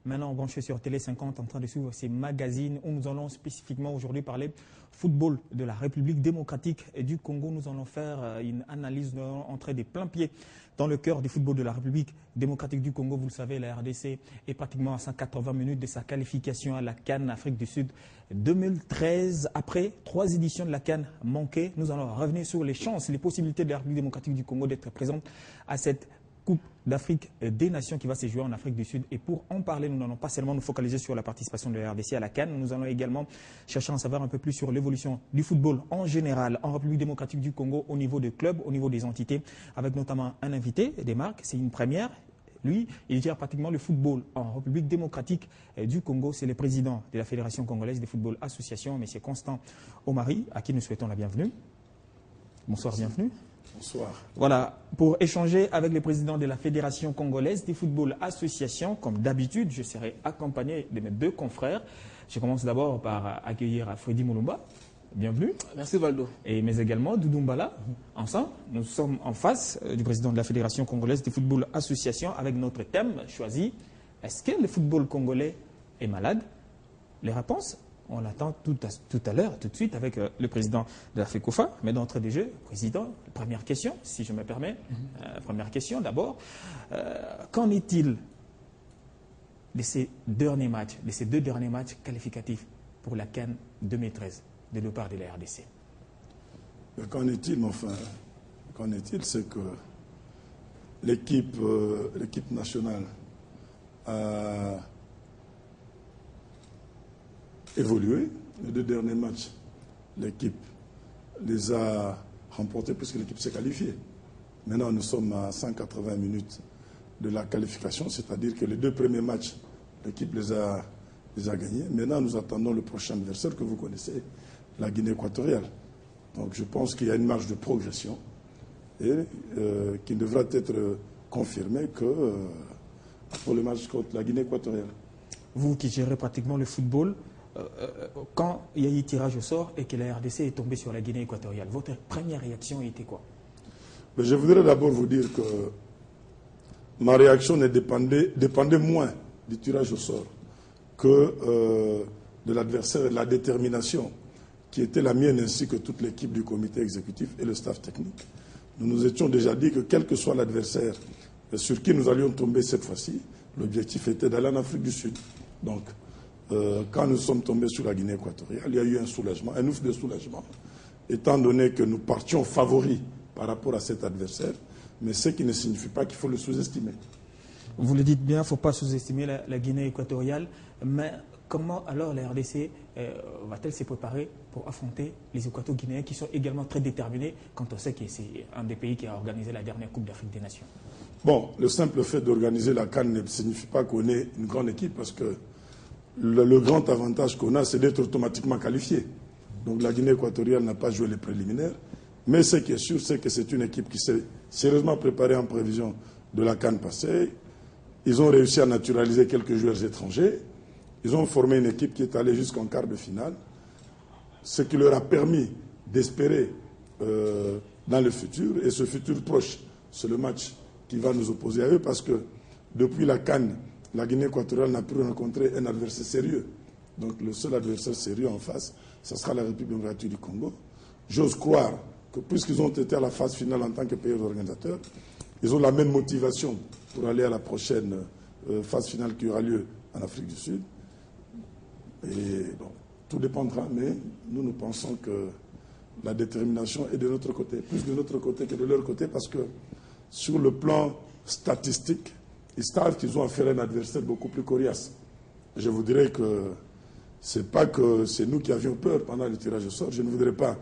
Maintenant branché sur Télé 50 en train de suivre ces magazines où nous allons spécifiquement aujourd'hui parler football de la République démocratique du Congo. Nous allons faire une analyse, nous allons entrer des pleins pieds dans le cœur du football de la République démocratique du Congo. Vous le savez, la RDC est pratiquement à 180 minutes de sa qualification à la CAN Afrique du Sud 2013. Après 3 éditions de la CAN manquées, nous allons revenir sur les chances, les possibilités de la République démocratique du Congo d'être présente à cette Coupe d'Afrique des Nations qui va se jouer en Afrique du Sud. Et pour en parler, nous n'allons pas seulement nous focaliser sur la participation de la RDC à la CAN, nous allons également chercher à en savoir un peu plus sur l'évolution du football en général en République démocratique du Congo au niveau des clubs, au niveau des entités, avec notamment un invité des marques. C'est une première. Lui, il gère pratiquement le football en République démocratique du Congo. C'est le président de la Fédération congolaise de football association, M. Constant Omari, à qui nous souhaitons la bienvenue. Bonsoir, bienvenue. Bonsoir. Voilà, pour échanger avec le président de la Fédération congolaise de football association, comme d'habitude, je serai accompagné de mes 2 confrères. Je commence d'abord par accueillir Freddy Moulumba. Bienvenue. Merci Valdo. Mais également Doudou Mbala. Ensemble, nous sommes en face du président de la Fédération congolaise de football association avec notre thème choisi. Est-ce que le football congolais est malade? Les réponses, on l'attend tout à l'heure, tout de suite, avec le président de la FECOFA. Mais d'entrée de jeu, président, première question, si je me permets. Première question d'abord. Qu'en est-il de ces derniers matchs, de ces 2 derniers matchs qualificatifs pour la CAN 2013 de la part de la RDC? Qu'en est-il, qu'en est-il, c'est que l'équipe nationale a évolué. Les 2 derniers matchs, l'équipe les a remportés puisque l'équipe s'est qualifiée. Maintenant, nous sommes à 180 minutes de la qualification, c'est-à-dire que les 2 premiers matchs, l'équipe les a gagnés. Maintenant, nous attendons le prochain adversaire que vous connaissez, la Guinée équatoriale. Donc, je pense qu'il y a une marge de progression et qui devra être confirmée pour le match contre la Guinée équatoriale. Vous qui gérez pratiquement le football, quand il y a eu tirage au sort et que la RDC est tombée sur la Guinée équatoriale, votre première réaction était quoi? Mais je voudrais d'abord vous dire que ma réaction dépendait moins du tirage au sort que de l'adversaire et de la détermination qui était la mienne ainsi que toute l'équipe du comité exécutif et le staff technique. Nous nous étions déjà dit que quel que soit l'adversaire sur qui nous allions tomber cette fois-ci, l'objectif était d'aller en Afrique du Sud. Donc, quand nous sommes tombés sur la Guinée équatoriale, il y a eu un soulagement, un ouf de soulagement, étant donné que nous partions favoris par rapport à cet adversaire, mais ce qui ne signifie pas qu'il faut le sous-estimer. Vous le dites bien, il ne faut pas sous-estimer la Guinée équatoriale, mais comment alors la RDC va-t-elle se préparer pour affronter les Équato-Guinéens qui sont également très déterminés quand on sait que c'est un des pays qui a organisé la dernière Coupe d'Afrique des Nations? Bon, le simple fait d'organiser la CAN ne signifie pas qu'on est une grande équipe parce que le grand avantage qu'on a, c'est d'être automatiquement qualifié. Donc la Guinée équatoriale n'a pas joué les préliminaires. Mais ce qui est sûr, c'est que c'est une équipe qui s'est sérieusement préparée en prévision de la CAN passée. Ils ont réussi à naturaliser quelques joueurs étrangers. Ils ont formé une équipe qui est allée jusqu'en quart de finale. Ce qui leur a permis d'espérer dans le futur. Et ce futur proche, c'est le match qui va nous opposer à eux parce que depuis la CAN, la Guinée équatoriale n'a pu rencontrer un adversaire sérieux. Donc le seul adversaire sérieux en face, ce sera la République démocratique du Congo. J'ose croire que puisqu'ils ont été à la phase finale en tant que pays organisateur, ils ont la même motivation pour aller à la prochaine phase finale qui aura lieu en Afrique du Sud. Et bon, tout dépendra, mais nous pensons que la détermination est de notre côté, plus de notre côté que de leur côté, parce que sur le plan statistique, ils savent qu'ils ont affaire à un adversaire beaucoup plus coriace. Je vous dirais que ce n'est pas que c'est nous qui avions peur pendant le tirage au sort. Je ne voudrais pas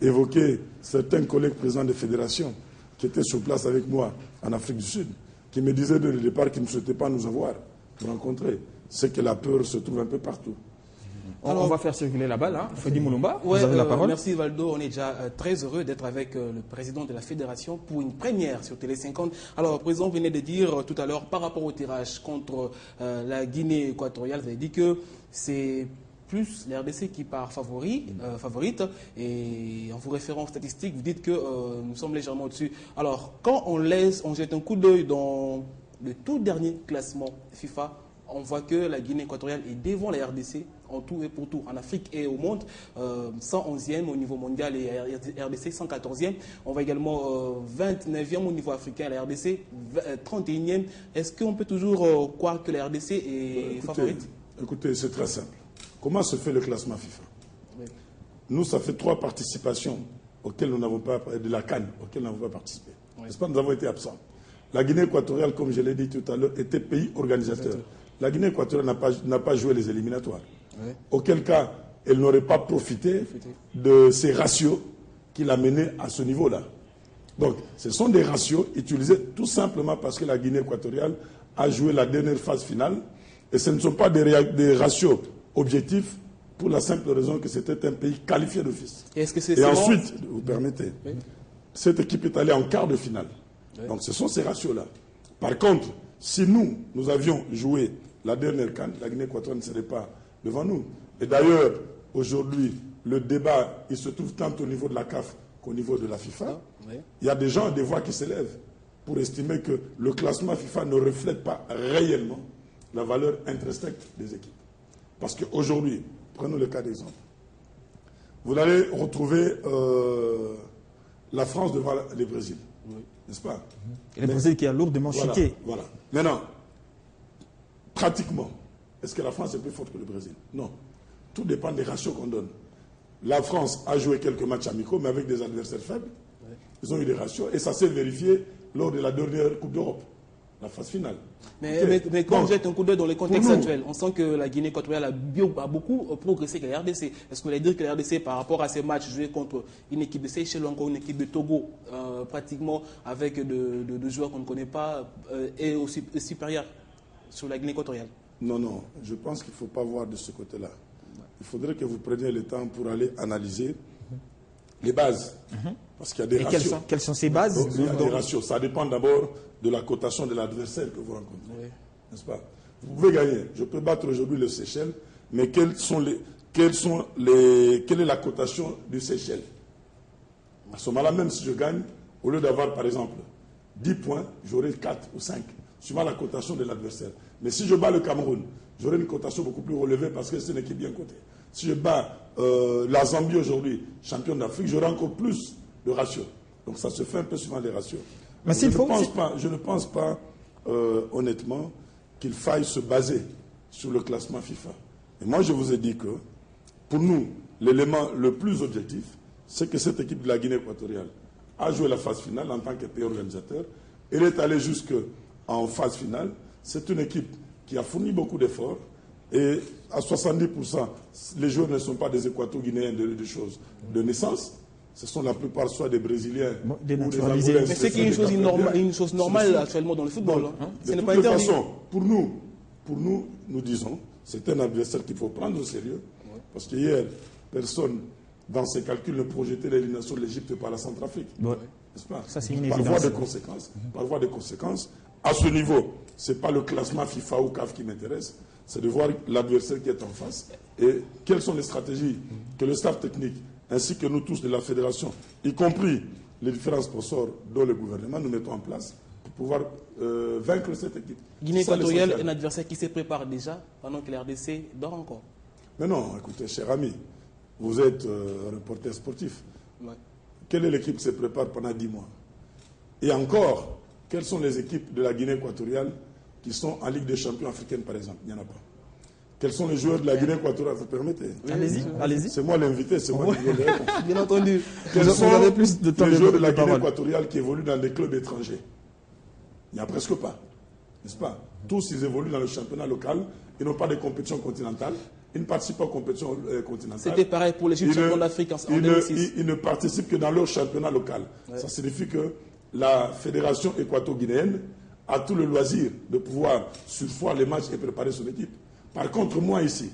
évoquer certains collègues présidents des fédérations qui étaient sur place avec moi en Afrique du Sud, qui me disaient dès le départ qu'ils ne souhaitaient pas nous avoir, nous rencontrer. C'est que la peur se trouve un peu partout. Alors, on va faire circuler la balle. Freddy Moulumba, ouais, vous avez la parole. Merci Valdo. On est déjà très heureux d'être avec le président de la fédération pour une première sur Télé 50. Alors, le président venait de dire tout à l'heure, par rapport au tirage contre la Guinée équatoriale, vous avez dit que c'est plus la RDC qui part favorite. Et en vous référant aux statistiques, vous dites que nous sommes légèrement au-dessus. Alors, quand on jette un coup d'œil dans le tout dernier classement FIFA, on voit que la Guinée équatoriale est devant la RDC en tout et pour tout, en Afrique et au monde, 111e au niveau mondial et RDC 114e. On va également 29e au niveau africain, la RDC 31e. Est-ce qu'on peut toujours croire que la RDC est favorite? Écoutez, c'est très simple. Comment se fait le classement FIFA? Oui. Nous, ça fait 3 participations auxquelles nous n'avons pas, de la CAN, auxquelles nous n'avons pas participé. Oui. N'est-ce pas, nous avons été absents. La Guinée équatoriale, comme je l'ai dit tout à l'heure, était pays organisateur. La Guinée équatoriale n'a pas joué les éliminatoires. Oui. Auquel cas, elle n'aurait pas profité de ces ratios qui l'a mené à ce niveau-là. Donc, ce sont des ratios utilisés tout simplement parce que la Guinée équatoriale a joué la dernière phase finale. Et ce ne sont pas des ratios objectifs pour la simple raison que c'était un pays qualifié d'office. Et ensuite, vous permettez, oui. Cette équipe est allée en quart de finale. Oui. Donc, ce sont ces ratios-là. Par contre, si nous avions joué la dernière CAN, la Guinée équatoriale ne serait pas devant nous. Et d'ailleurs, aujourd'hui, le débat, il se trouve tant au niveau de la CAF qu'au niveau de la FIFA. Oui. Il y a des gens, des voix qui s'élèvent pour estimer que le classement FIFA ne reflète pas réellement la valeur intrinsèque des équipes. Parce qu'aujourd'hui, prenons le cas d'exemple, vous allez retrouver la France devant le Brésil, oui. N'est-ce pas? Et le Brésil qui a lourdement chuté. Voilà. Maintenant, pratiquement, est-ce que la France est plus forte que le Brésil? Non. Tout dépend des ratios qu'on donne. La France a joué quelques matchs amicaux, mais avec des adversaires faibles. Oui. Ils ont eu des ratios, et ça s'est vérifié lors de la dernière Coupe d'Europe, la phase finale. Mais quand vous jette un coup d'œil dans les contextes actuels, on sent que la Guinée équatoriale a beaucoup progressé que la RDC. Est-ce que vous allez dire que la RDC, par rapport à ces matchs joués contre une équipe de Seychelles ou encore une équipe de Togo, pratiquement avec de joueurs qu'on ne connaît pas, est aussi supérieure sur la Guinée équatoriale? Non, non. Je pense qu'il ne faut pas voir de ce côté-là. Il faudrait que vous preniez le temps pour aller analyser les bases. Parce qu'il y a des ratios. Quelles sont ces bases? Il y a des ratios. Ça dépend d'abord de la cotation de l'adversaire que vous rencontrez. Oui. N'est-ce pas? Vous pouvez gagner. Je peux battre aujourd'hui le Seychelles, mais quelle est la cotation du Seychelles? À ce moment-là, même si je gagne, au lieu d'avoir, par exemple, 10 points, j'aurai 4 ou 5, suivant la cotation de l'adversaire. Mais si je bats le Cameroun, j'aurai une cotation beaucoup plus relevée parce que c'est une équipe bien cotée. Si je bats la Zambie aujourd'hui, championne d'Afrique, j'aurai encore plus de ratios. Donc ça se fait un peu suivant les ratios. Mais je ne pense pas, honnêtement, qu'il faille se baser sur le classement FIFA. Et moi, je vous ai dit que, pour nous, l'élément le plus objectif, c'est que cette équipe de la Guinée équatoriale a joué la phase finale en tant que pays organisateur. Elle est allée jusqu'en phase finale. C'est une équipe qui a fourni beaucoup d'efforts. Et à 70%, les joueurs ne sont pas des Équato-Guinéens de naissance. Ce sont la plupart soit des Brésiliens ou des Angolais. Mais c'est qui est une chose normale actuellement dans le football. De toute façon, pour nous, nous disons, c'est un adversaire qu'il faut prendre au sérieux. Oui. Parce qu'hier, personne dans ses calculs ne projetait l'élimination de l'Égypte par la Centrafrique. Oui. N'est-ce pas? Ça, c'est une par voie de conséquence, à ce niveau, ce n'est pas le classement FIFA ou CAF qui m'intéresse, c'est de voir l'adversaire qui est en face et quelles sont les stratégies que le staff technique ainsi que nous tous de la fédération, y compris les différents sponsors dont le gouvernement, nous mettons en place pour pouvoir vaincre cette équipe. Guinée équatoriale est un adversaire qui se prépare déjà pendant que la RDC dort encore. Mais non, écoutez, cher ami, vous êtes reporter sportif. Ouais. Quelle est l'équipe qui se prépare pendant 10 mois? Et encore, quelles sont les équipes de la Guinée équatoriale qui sont en Ligue des champions africaine, par exemple? Il n'y en a pas. Quels sont les joueurs de la Guinée équatoriale? Vous permettez? Allez-y. C'est moi l'invité, c'est moi qui vais répondre. Bien entendu. Quels sont les joueurs de la Guinée équatoriale qui évoluent dans des clubs étrangers? Il n'y a presque pas. N'est-ce pas? Tous, ils évoluent dans le championnat local. Ils n'ont pas de compétition continentale. Ils ne participent pas aux compétitions continentales. C'était pareil pour les champions d'Afrique en 2006. Ils ne participent que dans leur championnat local. Ouais. Ça signifie que la fédération équato-guinéenne a tout le loisir de pouvoir surfoire les matchs et préparer son équipe. Par contre, moi ici,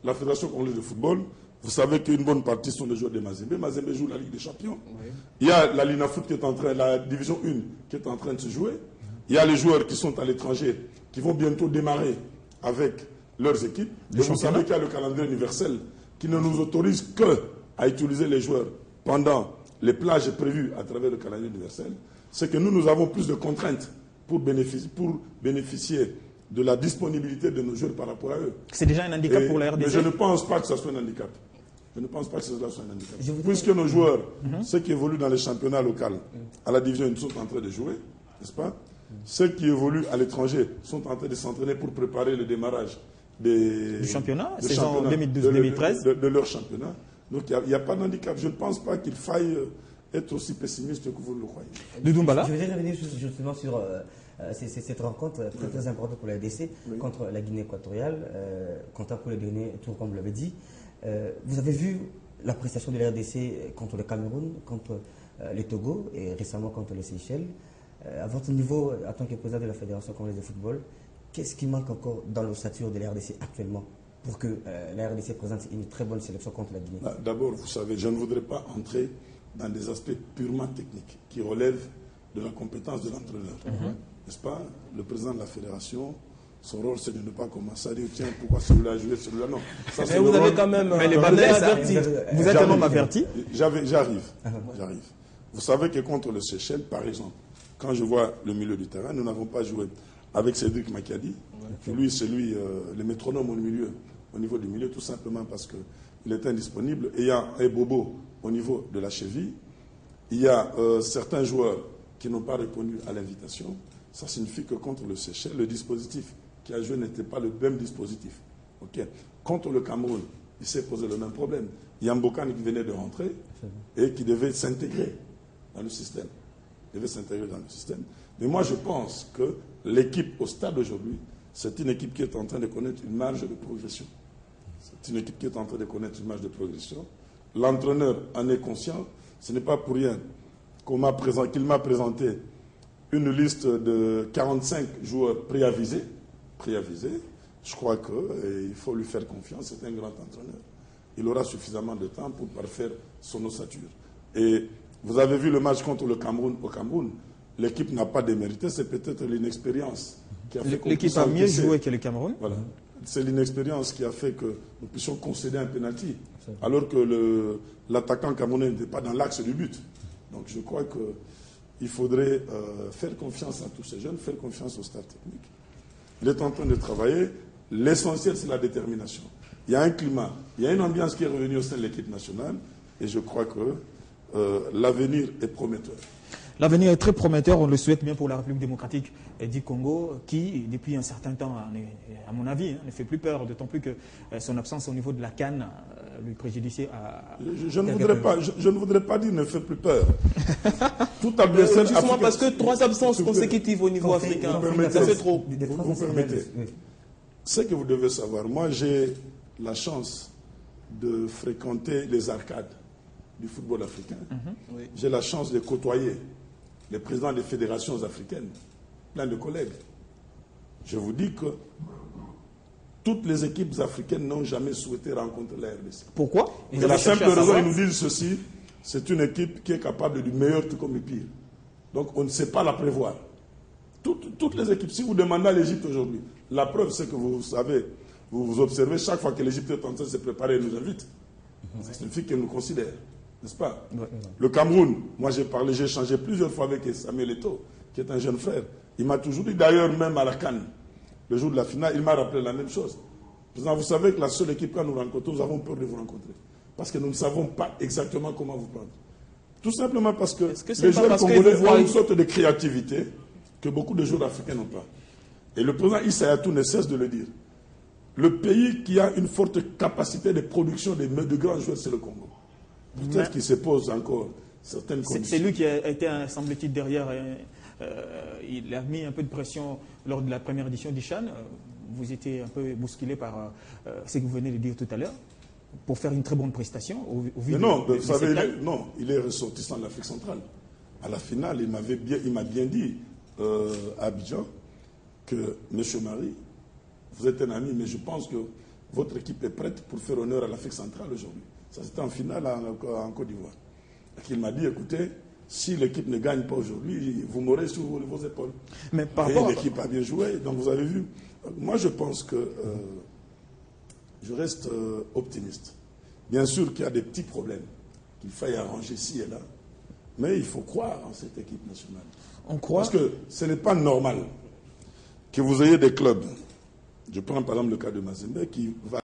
la Fédération congolaise de football, vous savez qu'une bonne partie sont les joueurs de Mazembe. Mazembe joue la Ligue des Champions. Oui. Il y a la Linafoot qui est en train, la Division 1 qui est en train de se jouer. Il y a les joueurs qui sont à l'étranger, qui vont bientôt démarrer avec leurs équipes. Et vous savez qu'il y a le calendrier universel qui ne nous autorise qu'à utiliser les joueurs pendant les plages prévues à travers le calendrier universel. C'est que nous avons plus de contraintes pour bénéficier de la disponibilité de nos joueurs par rapport à eux. C'est déjà un handicap pour la RDC. Mais je ne pense pas que ce soit un handicap. Je ne pense pas que ce soit un handicap. Puisque nos joueurs, ceux qui évoluent dans les championnats locaux, à la division 1, sont en train de jouer, n'est-ce pas? Ceux qui évoluent à l'étranger sont en train de s'entraîner pour préparer le démarrage du championnat, saison 2012-2013. De leur championnat. Donc il n'y a pas d'handicap. Je ne pense pas qu'il faille être aussi pessimiste que vous le croyez. Doumbala. Je voudrais revenir justement sur cette rencontre très importante pour la RDC contre la Guinée équatoriale, comptant pour le dernier tour, comme vous l'avez dit. Vous avez vu la prestation de la RDC contre le Cameroun, contre le Togo et récemment contre les Seychelles. À votre niveau, en tant que président de la Fédération congolaise de football, qu'est-ce qui manque encore dans l'ossature de la RDC actuellement pour que la RDC présente une très bonne sélection contre la Guinée? D'abord, vous savez, je ne voudrais pas entrer dans des aspects purement techniques qui relèvent de la compétence de l'entraîneur. N'est-ce pas? Le président de la Fédération, son rôle, c'est de ne pas commencer à dire tiens, pourquoi celui-là a joué, celui-là non. Ça, mais vous avez quand même mais les averti. Vous êtes un homme averti. J'arrive. Vous savez que contre le Seychelles, par exemple, quand je vois le milieu du terrain, nous n'avons pas joué avec Cédric Makadi. Lui, c'est lui, le métronome au niveau du milieu, tout simplement parce qu'il est indisponible. Et il y a un Bobo au niveau de la cheville. Il y a certains joueurs qui n'ont pas répondu à l'invitation. Ça signifie que contre le Seychelles, le dispositif qui a joué n'était pas le même dispositif. Okay. Contre le Cameroun, il s'est posé le même problème. Il y a Mbokani qui venait de rentrer et qui devait s'intégrer dans le système. Mais moi, je pense que l'équipe au stade aujourd'hui, c'est une équipe qui est en train de connaître une marge de progression. L'entraîneur en est conscient. Ce n'est pas pour rien qu'il m'a présenté une liste de 45 joueurs préavisés. Je crois qu'il faut lui faire confiance. C'est un grand entraîneur. Il aura suffisamment de temps pour parfaire son ossature. Et vous avez vu le match contre le Cameroun au Cameroun. L'équipe n'a pas démérité. C'est peut-être l'inexpérience qui a fait que l'équipe a mieux joué que le Cameroun. Voilà. C'est l'inexpérience qui a fait que nous puissions concéder un pénalty, alors que l'attaquant camerounais n'était pas dans l'axe du but. Donc je crois qu'il faudrait faire confiance à tous ces jeunes, faire confiance au staff technique. Il est en train de travailler. L'essentiel, c'est la détermination. Il y a un climat, il y a une ambiance qui est revenue au sein de l'équipe nationale, et je crois que l'avenir est prometteur. L'avenir est très prometteur, on le souhaite bien pour la République démocratique du Congo, qui, depuis un certain temps, à mon avis, ne fait plus peur, d'autant plus que son absence au niveau de la CAN lui préjudiciait à... Je ne voudrais pas dire ne fait plus peur. Tout adversaire justement parce que 3 absences consécutives au niveau africain, ça fait trop. Vous permettez. Ce que vous devez savoir, moi j'ai la chance de fréquenter les arcades du football africain. J'ai la chance de côtoyer les présidents des fédérations africaines, plein de collègues. Je vous dis que toutes les équipes africaines n'ont jamais souhaité rencontrer la RDC. Pourquoi? Et la simple raison, ils nous disent ceci, c'est une équipe qui est capable du meilleur tout comme du pire. Donc on ne sait pas la prévoir. Toutes les équipes, si vous demandez à l'Égypte aujourd'hui, la preuve c'est que vous savez, vous observez chaque fois que l'Égypte est en train de se préparer, elle nous invite. Ça signifie qu'elle nous considère. N'est-ce pas? Le Cameroun, moi j'ai échangé plusieurs fois avec Samuel Eto'o, qui est un jeune frère. Il m'a toujours dit, d'ailleurs même à la CAN, le jour de la finale, il m'a rappelé la même chose. Président, vous savez que la seule équipe quand nous rencontrons, nous avons peur de vous rencontrer. Parce que nous ne savons pas exactement comment vous prendre. Tout simplement parce que les joueurs congolais ont une sorte de créativité que beaucoup de joueurs africains n'ont pas. Et le président Issa Hayatou ne cesse de le dire. Le pays qui a une forte capacité de production de grands joueurs, c'est le Congo. Peut-être qu'il se pose encore certaines conditions. C'est lui qui a été, semble-t-il, derrière. Il a mis un peu de pression lors de la première édition du CHAN. Vous étiez un peu bousculé par ce que vous venez de dire tout à l'heure, pour faire une très bonne prestation. Mais non, vous savez, il est ressortissant de l'Afrique centrale. À la finale, il m'a bien dit à Abidjan que M. Marie, vous êtes un ami, mais je pense que votre équipe est prête pour faire honneur à l'Afrique centrale aujourd'hui. Ça, c'était en finale en Côte d'Ivoire. Il m'a dit, écoutez, si l'équipe ne gagne pas aujourd'hui, vous m'aurez sur vos épaules. Mais et l'équipe a bien joué, donc vous avez vu. Moi, je pense que je reste optimiste. Bien sûr qu'il y a des petits problèmes qu'il faille arranger ci et là, mais il faut croire en cette équipe nationale. On croit. Parce que ce n'est pas normal que vous ayez des clubs, je prends par exemple le cas de Mazembe, qui va